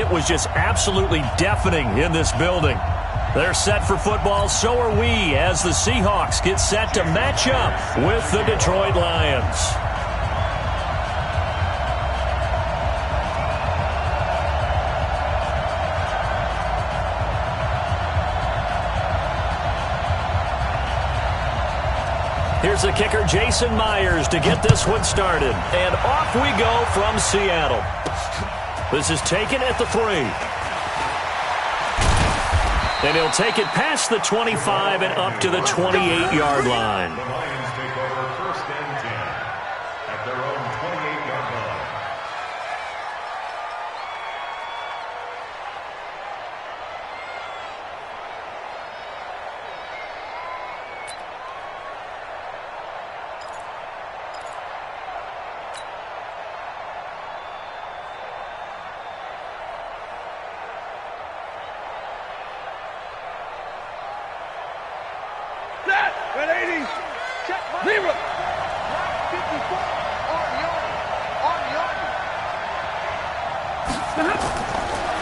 it was just absolutely deafening in this building. They're set for football, so are we, as the Seahawks get set to match up with the Detroit Lions. Here's the kicker, Jason Myers, to get this one started. And off we go from Seattle. This is taken at the 3. And he'll take it past the 25 and up to the 28-yard line. The Lions take over 1st and 10 at their own 28-yard line.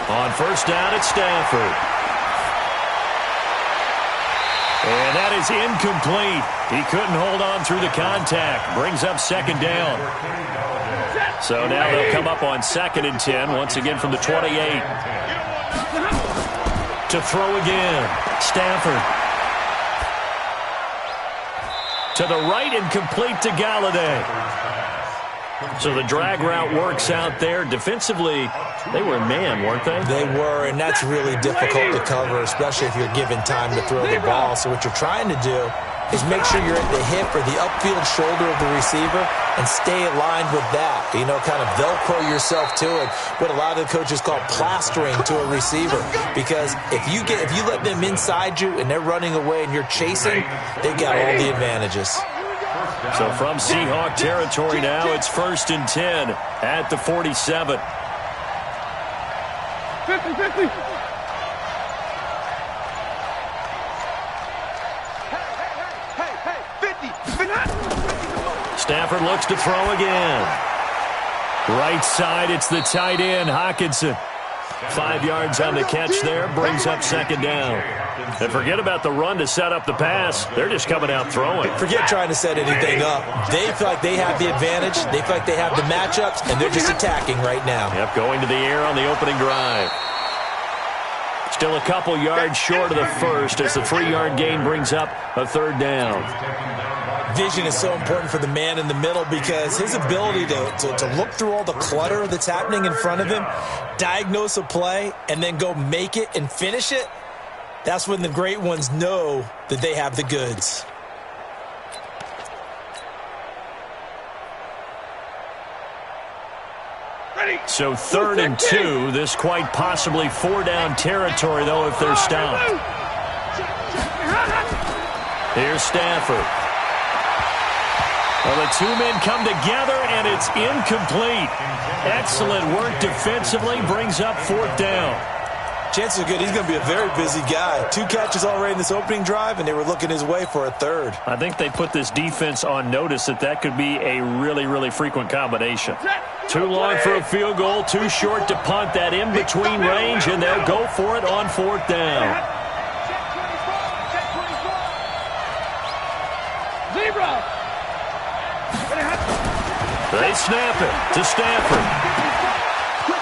On first down, it's Stafford. And that is incomplete. He couldn't hold on through the contact. Brings up 2nd down. So now they'll come up on 2nd and 10, once again from the 28. To throw again. Stafford. To the right and complete to Galladay. So the drag route works out there. Defensively, they were man, weren't they? They were, and that's really difficult to cover, especially if you're given time to throw the ball. So what you're trying to do is make sure you're at the hip or the upfield shoulder of the receiver and stay aligned with that. You know, kind of Velcro yourself to it, what a lot of the coaches call plastering to a receiver. Because if you let them inside you and they're running away and you're chasing, they got all the advantages. So from Seahawk territory now, it's 1st and 10 at the 47. 50-50. Stafford looks to throw again. Right side, it's the tight end, Hockenson. 5 yards on the catch there, brings up 2nd down. And forget about the run to set up the pass. They're just coming out throwing. Forget trying to set anything up. They feel like they have the advantage. They feel like they have the matchups, and they're just attacking right now. Yep, going to the air on the opening drive. Still a couple yards short of the first as the 3-yard gain brings up a 3rd down. Vision is so important for the man in the middle because his ability to look through all the clutter that's happening in front of him, diagnose a play, and then go make it and finish it, that's when the great ones know that they have the goods. So 3rd and 2, this quite possibly 4-down territory, though, if they're stopped. Here's Stafford. Well, the 2 men come together, and it's incomplete. Excellent work defensively, brings up 4th down. Chances are good he's going to be a very busy guy. 2 catches already in this opening drive, and they were looking his way for a 3rd. I think they put this defense on notice that could be a really, really frequent combination. Too long for a field goal, too short to punt. That in-between range, and they'll go for it on 4th down. They snap it to Stafford.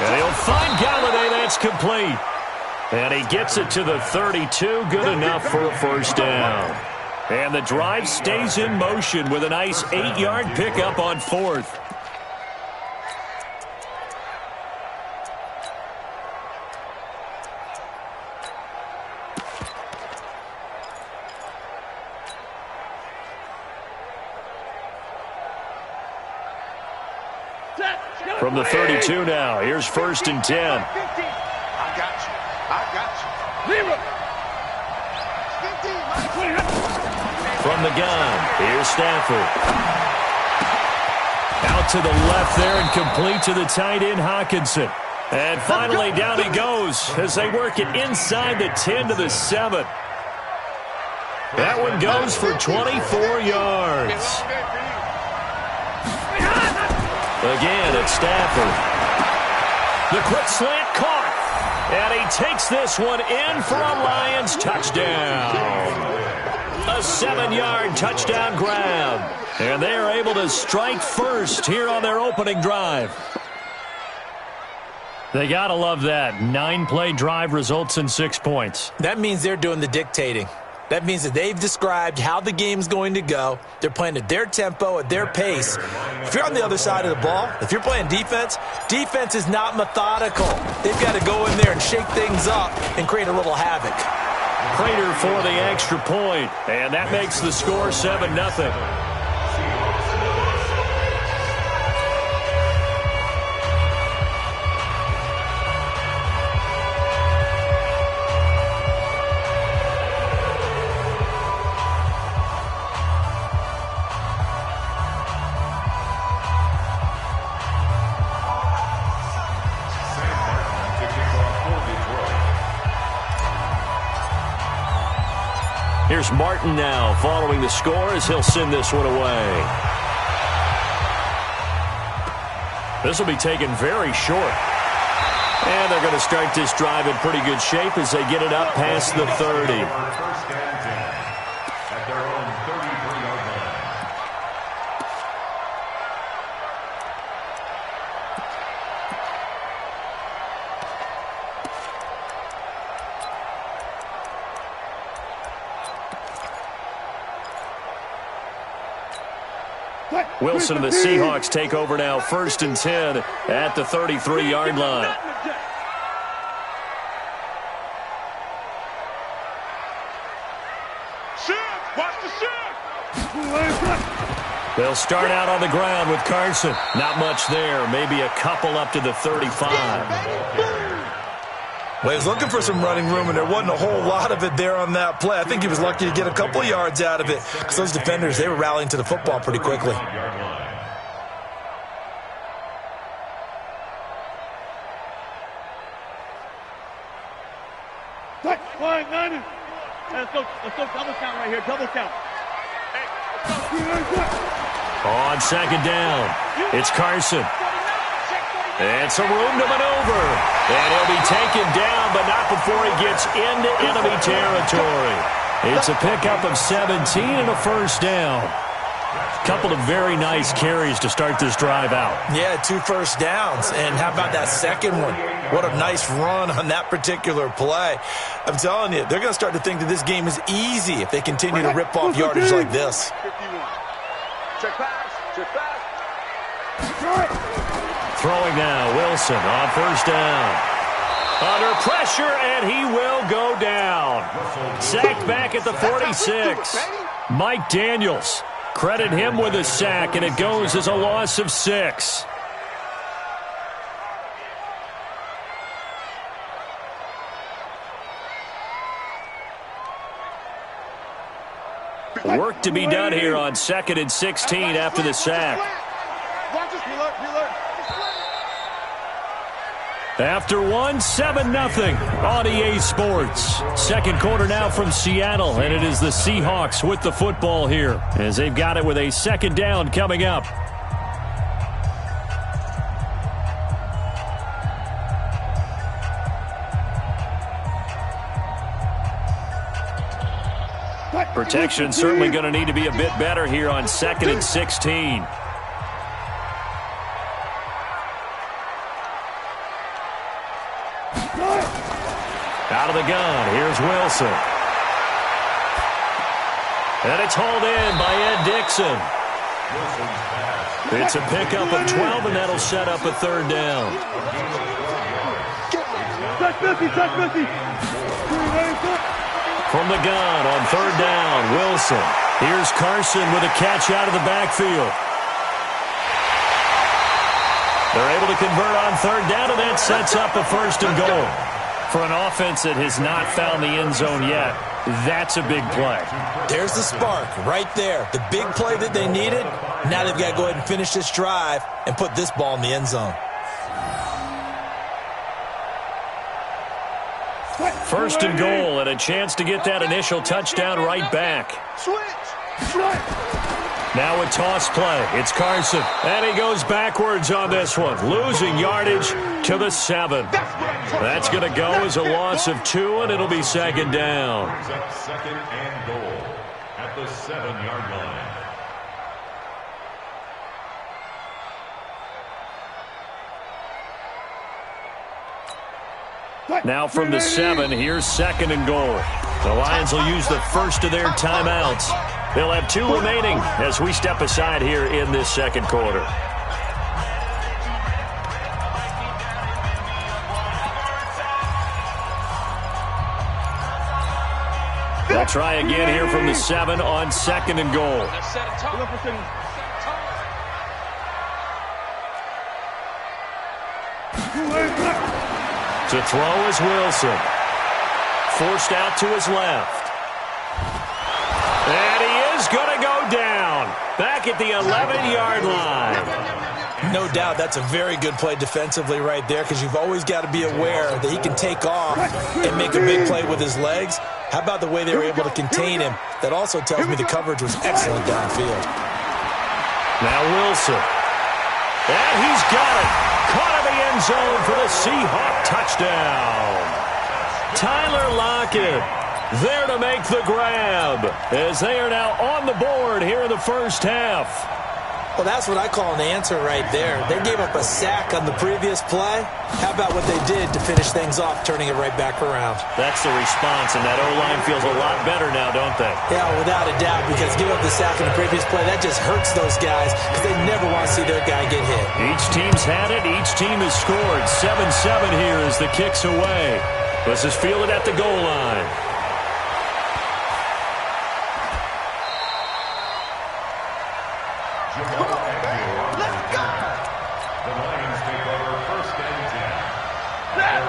And he'll find Galladay. That's complete. And he gets it to the 32. Good enough for a 1st down. And the drive stays in motion with a nice 8-yard pickup on 4th. From the 32 now, here's 1st and 10. I got you. From the gun, here's Stafford. Out to the left there and complete to the tight end, Hockenson. And finally down he goes as they work it inside the 10 to the 7. That one goes for 24 yards. Again, it's Stafford. The quick slant caught. And he takes this one in for a Lions touchdown. A 7-yard touchdown grab. And they are able to strike first here on their opening drive. They got to love that. 9-play drive results in 6 points. That means they're doing the dictating. That means that they've described how the game's going to go. They're playing at their tempo, at their pace. If you're on the other side of the ball, if you're playing defense, defense is not methodical. They've got to go in there and shake things up and create a little havoc. Prater for the extra point, and that makes the score 7-0. Here's Martin now following the score as he'll send this one away. This will be taken very short. And they're going to start this drive in pretty good shape as they get it up past the 30. First and 10 at their own 33-yard line. Wilson and the Seahawks take over now, 1st and 10 at the 33-yard line. They'll start out on the ground with Carson. Not much there, maybe a couple up to the 35. Well, he was looking for some running room, and there wasn't a whole lot of it there on that play. I think he was lucky to get a couple of yards out of it because those defenders, they were rallying to the football pretty quickly. Let's go double count right here, double count. On 2nd down, it's Carson. And some room to maneuver. And he'll be taken down, but not before he gets into enemy territory. It's a pickup of 17 and a 1st down. Couple of very nice carries to start this drive out. Yeah, 2 first downs. And how about that second one? What a nice run on that particular play. I'm telling you, they're going to start to think that this game is easy if they continue to rip off yardage like this. Check pass, check pass. Throwing now, Wilson on 1st down. Under pressure, and he will go down. Sacked back at the 46. Mike Daniels. Credit him with a sack, and it goes as a loss of 6. Work to be done here on 2nd and 16 after the sack. After one, 7-0 on EA Sports. Second quarter now from Seattle, and it is the Seahawks with the football here as they've got it with a 2nd down coming up. Protection certainly going to need to be a bit better here on 2nd and 16. Out of the gun, here's Wilson. And it's hauled in by Ed Dixon. It's a pickup of 12, and that'll set up a 3rd down. From the gun on 3rd down, Wilson. Here's Carson with a catch out of the backfield. They're able to convert on 3rd down, and that sets up a 1st and goal. For an offense that has not found the end zone yet, that's a big play. There's the spark right there. The big play that they needed. Now they've got to go ahead and finish this drive and put this ball in the end zone. 1st and goal, and a chance to get that initial touchdown right back. Now a toss play. It's Carson, and he goes backwards on this one, losing yardage to the 7. That's going to go as a loss of 2, and it'll be second down. Up second and goal at the 7-yard line. Now from the 7, here's second and goal. The Lions will use the first of their timeouts. They'll have 2 remaining as we step aside here in this second quarter. They'll try again here from the 7 on second and goal. To throw is Wilson. Forced out to his left. And he is going to go down. Back at the 11-yard line. No doubt that's a very good play defensively right there, because you've always got to be aware that he can take off and make a big play with his legs. How about the way they were able to contain him? That also tells me the coverage was excellent downfield. Now Wilson. And he's got it. Caught in the end zone for the Seahawk touchdown. Tyler Lockett there to make the grab as they are now on the board here in the first half. Well, that's what I call an answer right there. They gave up a sack on the previous play. How about what they did to finish things off, turning it right back around? That's the response, and that O-line feels a lot better now, don't they? Yeah, without a doubt, because giving up the sack on the previous play, that just hurts those guys because they never want to see their guy get hit. Each team's had it. Each team has scored. 7-7 here as the kick's away. This is fielded at the goal line.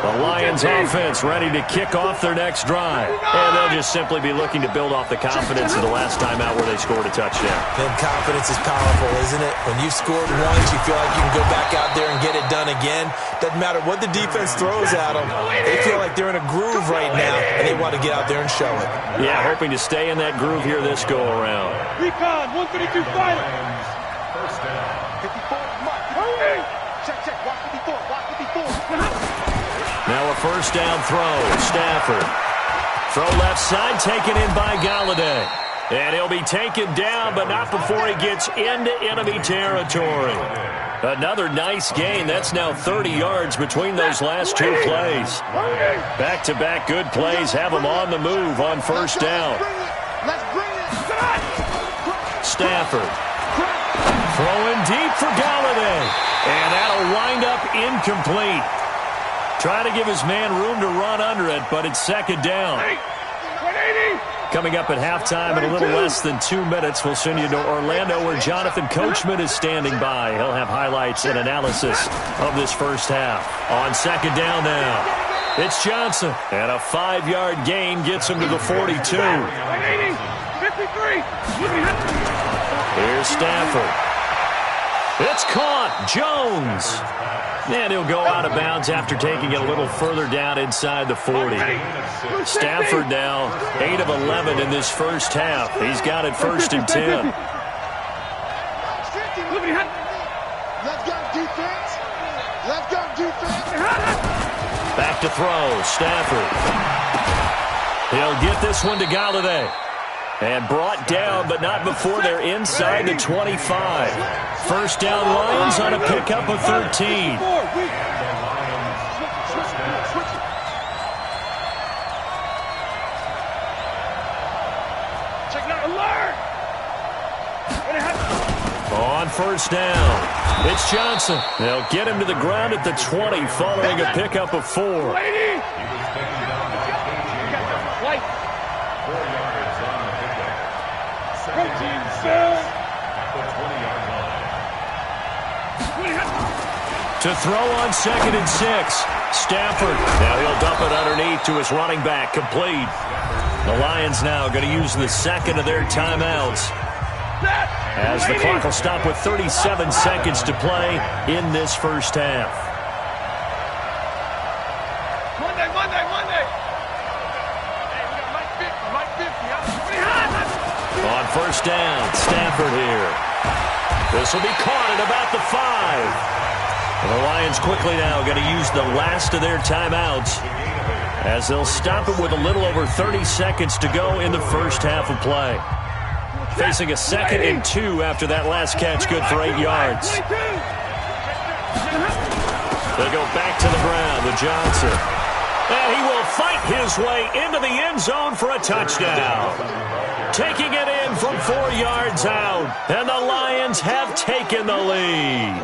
The Lions offense ready to kick off their next drive. And they'll just simply be looking to build off the confidence of the last time out where they scored a touchdown. Then confidence is powerful, isn't it? When you've scored once, you feel like you can go back out there and get it done again. Doesn't matter what the defense throws at them. They feel like they're in a groove right now, and they want to get out there and show it. Yeah, hoping to stay in that groove here this go-around. Recon, 132 fighter. First down. 54, Mark. Check, watch 54, watch 54. Now a first down throw. Stafford. Throw left side, taken in by Galladay. And he'll be taken down, but not before he gets into enemy territory. Another nice gain. That's now 30 yards between those last 2 plays. Back-to-back good plays have him on the move on first down. Stafford. Throwing deep for Galladay. And that'll wind up incomplete. Trying to give his man room to run under it, but it's second down. Coming up at halftime in a little less than 2 minutes, we'll send you to Orlando where Jonathan Coachman is standing by. He'll have highlights and analysis of this first half. On second down now, it's Johnson. And a 5-yard gain gets him to the 42. Here's Stafford. It's caught. Jones. And he'll go out of bounds after taking it a little further down inside the 40. Stafford now 8 of 11 in this first half. He's got it first and 10. Back to throw. Stafford. He'll get this one to Galladay. And brought down, but not before they're inside the 25. First down Lions on a pickup of 13. On first down, it's Johnson. They'll get him to the ground at the 20 following a pickup of 4. To throw on second and 6. Stafford. Now he'll dump it underneath to his running back. Complete. The Lions now going to use the second of their timeouts, as the clock will stop with 37 seconds to play in this first half. Monday. On first down, Stafford here. This will be caught at about the 5. The Lions quickly now going to use the last of their timeouts as they'll stop it with a little over 30 seconds to go in the first half of play. Facing a 2nd and 2 after that last catch, good for 8 yards. They'll go back to the ground with Johnson. And he will fight his way into the end zone for a touchdown. Taking it in from 4 yards out, and the Lions have taken the lead.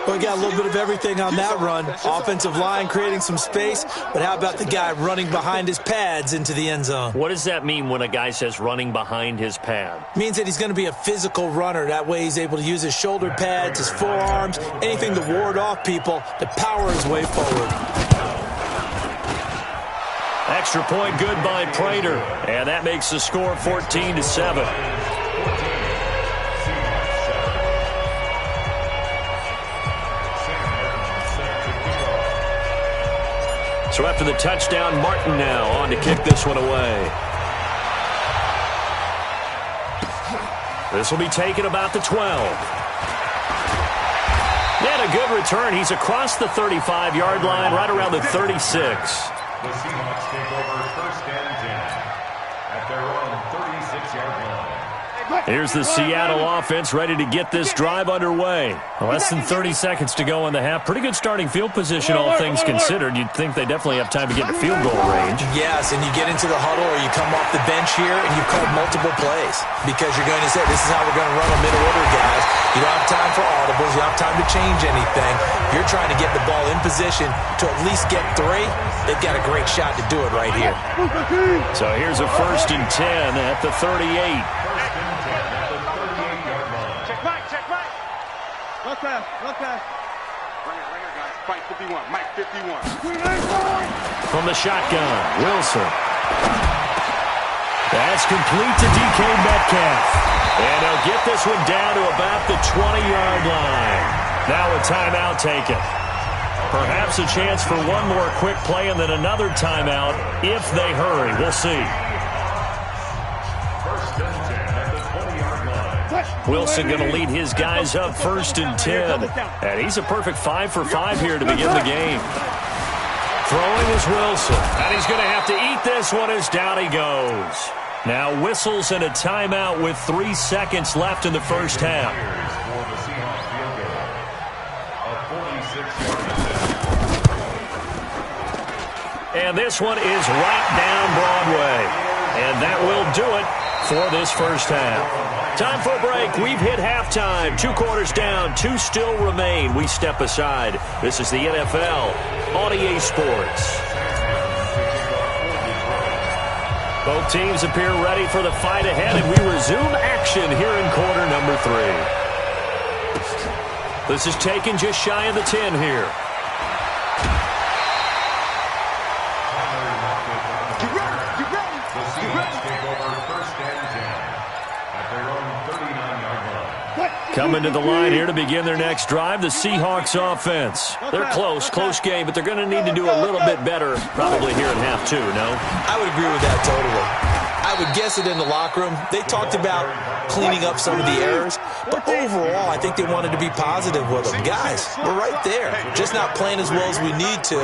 Well, we got a little bit of everything on that run. Offensive line creating some space, but how about the guy running behind his pads into the end zone? What does that mean when a guy says running behind his pad? Means that he's going to be a physical runner. That way he's able to use his shoulder pads, his forearms, anything to ward off people to power his way forward. Extra point good by Prater, and that makes the score 14-7. So after the touchdown, Martin now on to kick this one away. This will be taken about the 12. And a good return. He's across the 35-yard line, right around the 36. The Seahawks take over 1st and 10 at their own 36-yard line. Here's the Seattle offense ready to get this drive underway. Less than 30 seconds to go in the half. Pretty good starting field position, all things considered. You'd think they definitely have time to get in field goal range. Yes, and you get into the huddle or you come off the bench here and you've called multiple plays because you're going to say, this is how we're going to run a mid-order, guys. You don't have time for audibles. You don't have time to change anything. You're trying to get the ball in position to at least get 3. They've got a great shot to do it right here. So here's a 1st and 10 at the 38. Okay. Right here, guys. Fight 51. Mike 51. From the shotgun, Wilson. That's complete to DK Metcalf. And they'll get this one down to about the 20-yard line. Now a timeout taken. Perhaps a chance for one more quick play and then another timeout if they hurry. We'll see. 1st and 10 at the 20-yard line. Wilson going to lead his guys up 1st and 10. And he's a perfect 5 for 5 here to begin the game. Throwing is Wilson. And he's going to have to eat this one as down he goes. Now whistles and a timeout with 3 seconds left in the first half. For the Seahawks field goal. A 46-yard attempt. And this one is right down Broadway. And that will do it for this first half. Time for a break. We've hit halftime. 2 quarters down. 2 still remain. We step aside. This is the NFL on EA Sports. Both teams appear ready for the fight ahead, and we resume action here in quarter number 3. This is taken just shy of the 10 here. The Seahawks take over 1st and 10 at their own 39-yard line. Coming to the line here to begin their next drive, the Seahawks offense. They're close game, but they're going to need to do a little bit better probably here in half 2, no? I would agree with that totally. I would guess it in the locker room. They talked about cleaning up some of the errors, but overall, I think they wanted to be positive with them. Guys, we're right there. Just not playing as well as we need to.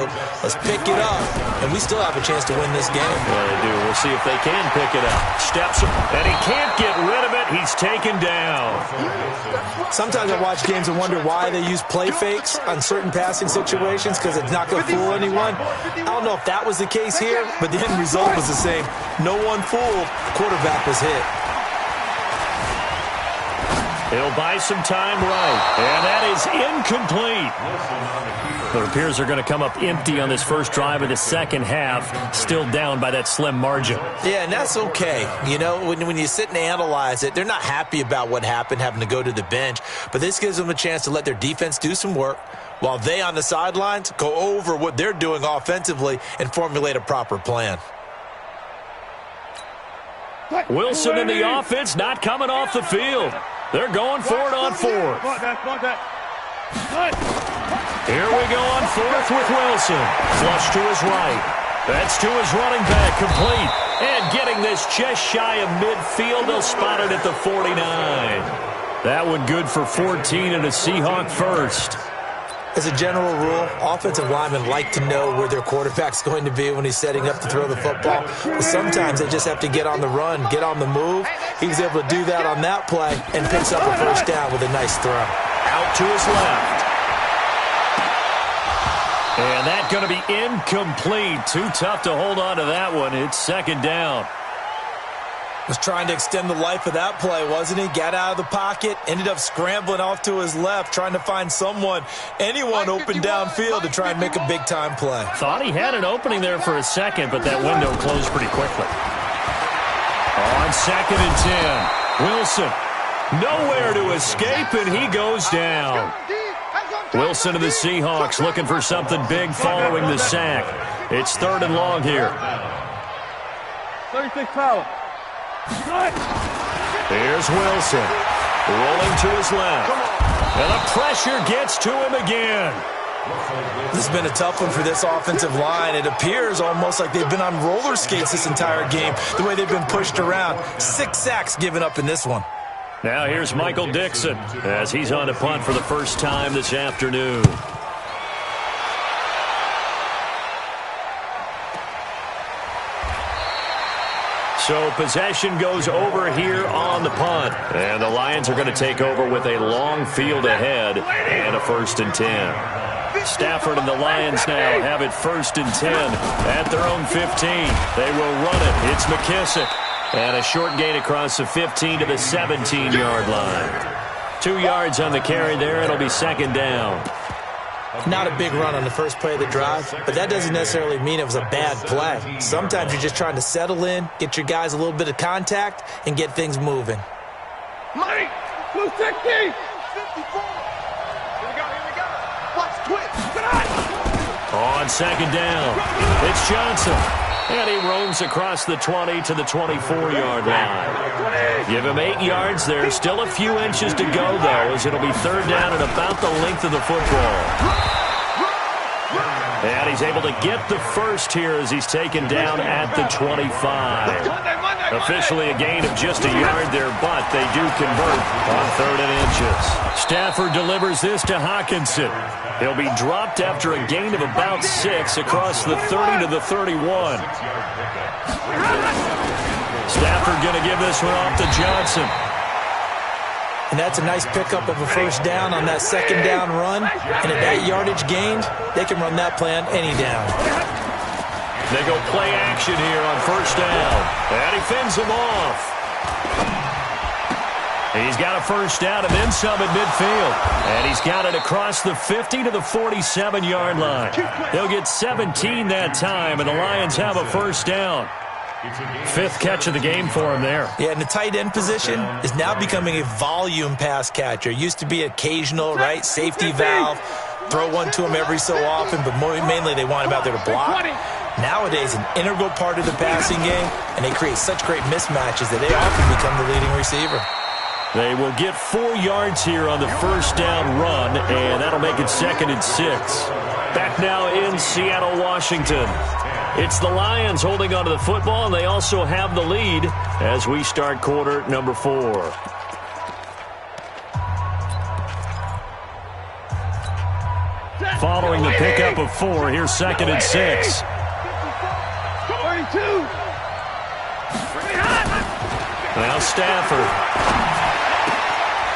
Let's pick it up, and we still have a chance to win this game. Yeah, they do. We'll see if they can pick it up. Steps, and he can't get rid of it. He's taken down. Sometimes I watch games and wonder why they use play fakes on certain passing situations because it's not going to fool anyone. I don't know if that was the case here, but the end result was the same. No one fooled. Quarterback was hit. He'll buy some time right, and that is incomplete. It appears they're going to come up empty on this first drive of the second half, still down by that slim margin. Yeah, and that's okay. You know, when you sit and analyze it, they're not happy about what happened, having to go to the bench, but this gives them a chance to let their defense do some work while they on the sidelines go over what they're doing offensively and formulate a proper plan. Wilson in the offense not coming off the field. They're going for it on 4th. Here we go on 4th with Wilson. Flush to his right. That's to his running back, complete. And getting this just shy of midfield, they'll spot it at the 49. That one good for 14 and a Seahawk first. As a general rule, offensive linemen like to know where their quarterback's going to be when he's setting up to throw the football. But sometimes they just have to get on the run, get on the move. He was able to do that on that play and picks up a first down with a nice throw. Out to his left. And that's going to be incomplete. Too tough to hold on to that one. It's second down. Was trying to extend the life of that play, wasn't he? Got out of the pocket, ended up scrambling off to his left, trying to find anyone open downfield to try and make a big-time play. Thought he had an opening there for a second, but that window closed pretty quickly. On 2nd and 10, Wilson nowhere to escape, and he goes down. Wilson of the Seahawks looking for something big following the sack. It's 3rd and long here. 36 foul. Here's Wilson, rolling to his left, and the pressure gets to him again. This has been a tough one for this offensive line. It appears almost like they've been on roller skates this entire game, the way they've been pushed around. 6 sacks given up in this one. Now here's Michael Dixon as he's on to punt for the first time this afternoon. So possession goes over here on the punt. And the Lions are going to take over with a long field ahead and a 1st and 10. Stafford and the Lions now have it 1st and 10 at their own 15. They will run it. It's McKissick. And a short gain across the 15 to the 17-yard line. 2 yards on the carry there. It'll be 2nd down. Not a big run on the first play of the drive, but that doesn't necessarily mean it was a bad play. Sometimes you're just trying to settle in, get your guys a little bit of contact, and get things moving. Mike, 260. 54. Here we go. Watch twitch. On 2nd down, it's Johnson. And he roams across the 20 to the 24-yard line. Give him 8 yards there. Still a few inches to go, though, as it'll be 3rd down and about the length of the football. And he's able to get the first here as he's taken down at the 25. Officially a gain of just a yard there, but they do convert on 3rd and inches. Stafford delivers this to Hawkinson. He'll be dropped after a gain of about 6 across the 30 to the 31. Stafford going to give this one off to Johnson. And that's a nice pickup of a first down on that 2nd down run. And at that yardage gained, they can run that play on any down. They go play action here on 1st down. And he fends them off. He's got a first down and then some at midfield. And he's got it across the 50 to the 47-yard line. They'll get 17 that time, and the Lions have a first down. 5th catch of the game for him there. Yeah, and the tight end position is now becoming a volume pass catcher. Used to be occasional, right, safety valve. Throw one to him every so often, but mainly they want him out there to block. Nowadays, an integral part of the passing game, and they create such great mismatches that they often become the leading receiver. They will get 4 yards here on the first down run, and that'll make it 2nd and 6. Back now in Seattle, Washington. It's the Lions holding onto the football, and they also have the lead as we start quarter number 4. Following the pickup of 4, here's 2nd and 6. 32. Now Stafford.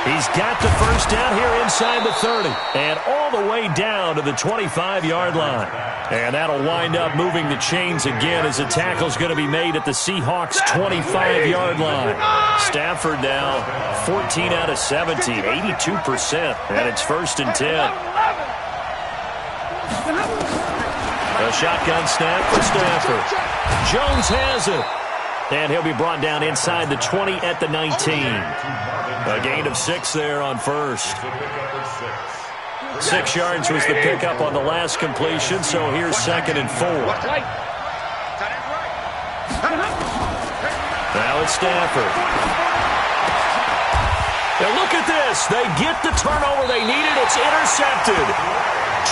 He's got the first down here inside the 30 and all the way down to the 25-yard line. And that'll wind up moving the chains again as the tackle's going to be made at the Seahawks' 25-yard line. Stafford now 14 out of 17, 82%, and it's 1st and 10. A shotgun snap for Stafford. Jones has it. And he'll be brought down inside the 20 at the 19. A gain of 6 there on 1st. 6 yards was the pickup on the last completion, so here's 2nd and 4. Now it's Stafford. Now look at this. They get the turnover they needed. It's intercepted.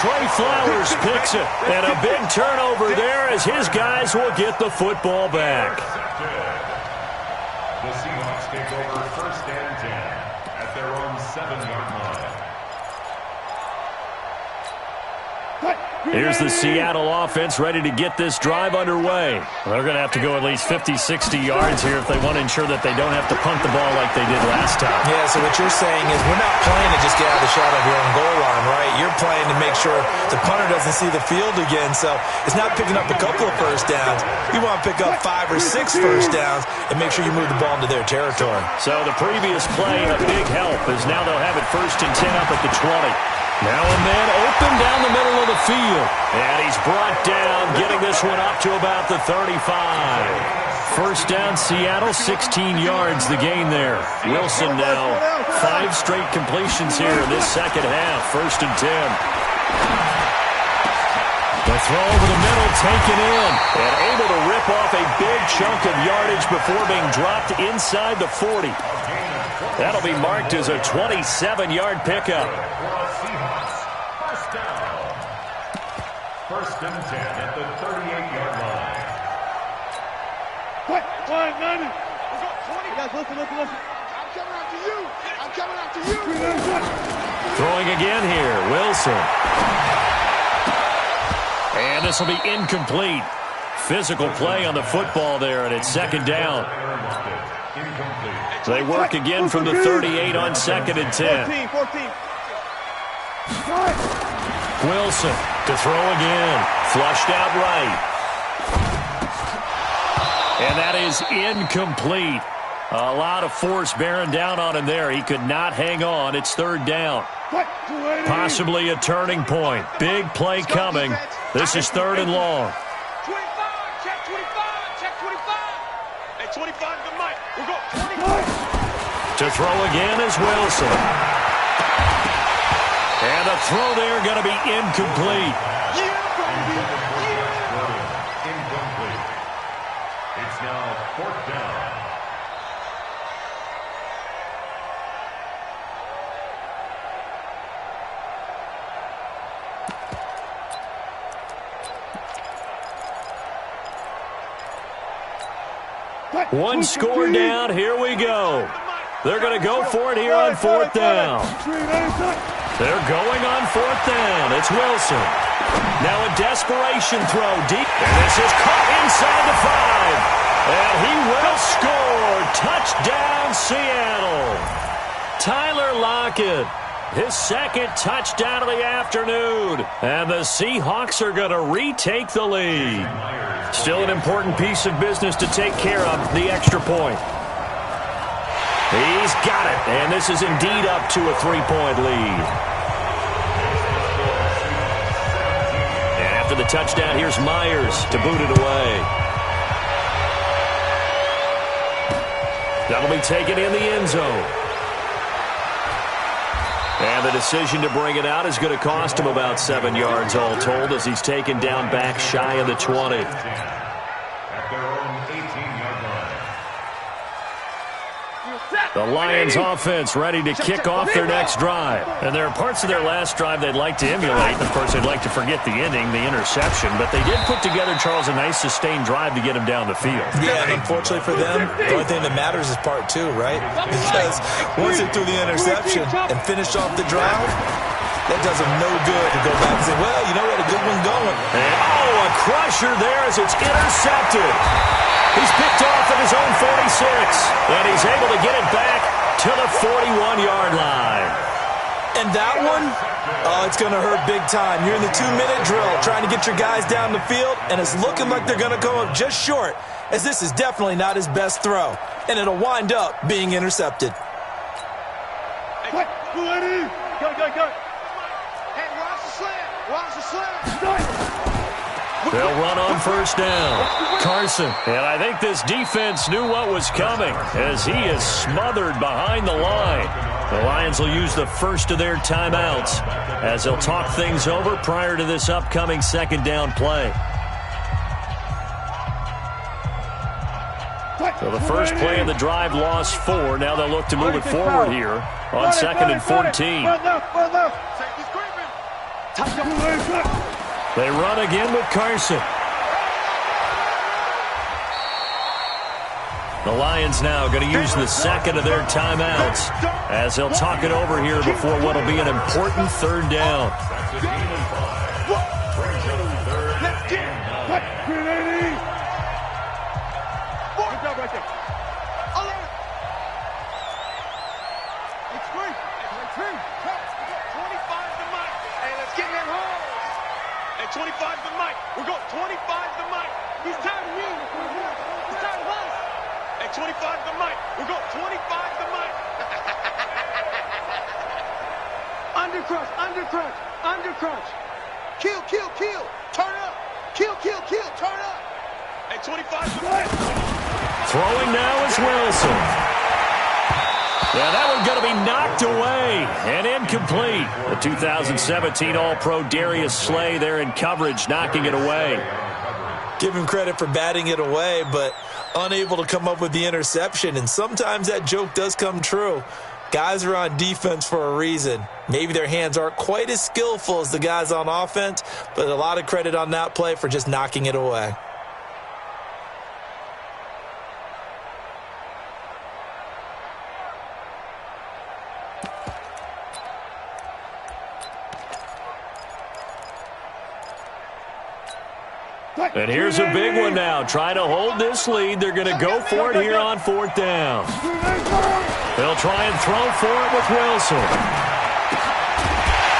Trey Flowers picks it. And a big turnover there as his guys will get the football back. The Seahawks take over 1st and 10 at their own 7-yard line. Here's the Seattle offense ready to get this drive underway. They're going to have to go at least 50, 60 yards here if they want to ensure that they don't have to punt the ball like they did last time. Yeah, so what you're saying is we're not playing to just get out of the shot of your own goal line, right? You're playing to make sure the punter doesn't see the field again. So it's not picking up a couple of first downs. You want to pick up 5 or 6 first downs and make sure you move the ball into their territory. So the previous play, a big help, as now they'll have it 1st and 10 up at the 20. Now a man open down the middle of the field. And he's brought down, getting this one up to about the 35. First down, Seattle, 16 yards the gain there. Wilson now, 5 straight completions here in this second half. 1st and 10. The throw over the middle, taken in, and able to rip off a big chunk of yardage before being dropped inside the 40. That'll be marked as a 27-yard pickup. First and 10 at the 38-yard line. Quick, 5-90. Guys, listen. I'm coming after you. I'm coming after you. Throwing again here, Wilson. And this will be incomplete. Physical play on the football there, and it's 2nd down. They work again from the 38 on 2nd and 10. 14. Wilson to throw again. Flushed out right. And that is incomplete. A lot of force bearing down on him there. He could not hang on. It's 3rd down. Possibly a turning point. Big play coming. This is 3rd and long. 25, check 25, check 25. Hey, 25 to the mic. We'll go 25. To throw again is Wilson. And the throw there going to be incomplete. Incomplete. It's now 4th down. One score down. Here we go. They're going to go for it here on 4th down. They're going on 4th down. It's Wilson. Now a desperation throw deep. And this is caught inside the 5. And he will score. Touchdown, Seattle. Tyler Lockett, his 2nd touchdown of the afternoon. And the Seahawks are going to retake the lead. Still an important piece of business to take care of, the extra point. He's got it, and this is indeed up to a 3-point lead. And after the touchdown, here's Myers to boot it away. That'll be taken in the end zone. And the decision to bring it out is going to cost him about 7 yards all told as he's taken down back shy of the 20. At their own 18-yard line. The Lions offense ready to kick off their next drive. And there are parts of their last drive they'd like to emulate. Of course, they'd like to forget the ending, the interception. But they did put together, Charles, a nice sustained drive to get him down the field. Yeah, and unfortunately for them, the only thing that matters is part 2, right? Because once they threw the interception and finished off the drive, that does them no good to go back and say, well, you know, we had a good one going. And, a crusher there as it's intercepted. He's picked off at his own 46, and he's able to get it back to the 41-yard line. And that one, it's going to hurt big time. You're in the 2-minute drill trying to get your guys down the field, and it's looking like they're going to come up just short, as this is definitely not his best throw, and it'll wind up being intercepted. Hey, go. Hey, watch the slant. They'll run on 1st down. Carson. And I think this defense knew what was coming as he is smothered behind the line. The Lions will use the first of their timeouts as they'll talk things over prior to this upcoming 2nd down play. So the first play of the drive lost 4. Now they'll look to move it forward here on 2nd and 14. They run again with Carson. The Lions now going to use the 2nd of their timeouts as they'll talk it over here before what will be an important 3rd down. He's tired of me. He's tired of us. Hey, 25 the mic. We'll go 25 the mic. Undercrunch, undercrunch, undercrunch. Kill, kill, kill. Turn up. Kill, kill, kill. Turn up. Hey, 25 the mic. Throwing now is Wilson. Yeah, that one's going to be knocked away and incomplete. The 2017 All-Pro Darius Slay there in coverage, knocking it away. Give him credit for batting it away, but unable to come up with the interception. And sometimes that joke does come true. Guys are on defense for a reason. Maybe their hands aren't quite as skillful as the guys on offense, but a lot of credit on that play for just knocking it away. And here's a big one now. Trying to hold this lead. They're going to go for it here on 4th down. They'll try and throw for it with Wilson.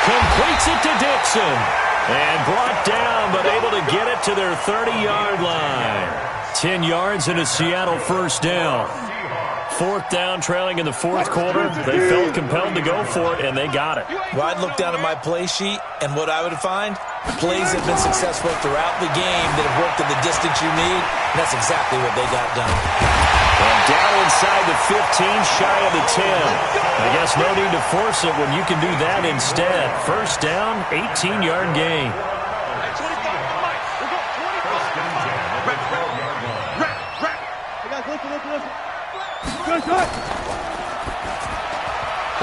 Completes it to Dixon. And brought down, but able to get it to their 30-yard line. 10 yards and a Seattle first down. 4th down, trailing in the 4th quarter. They felt compelled to go for it, and they got it. Well, I'd look down at my play sheet, and what I would find, plays have been successful throughout the game that have worked at the distance you need, and that's exactly what they got done. And down inside the 15, shy of the 10. I guess no need to force it when you can do that instead. First down, 18-yard gain.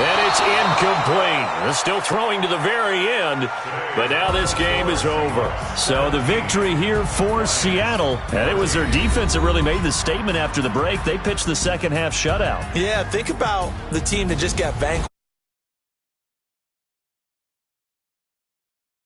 And it's incomplete. They're still throwing to the very end, but now this game is over. So the victory here for Seattle, and it was their defense that really made the statement after the break. They pitched the second half shutout. Yeah, think about the team that just got vanquished.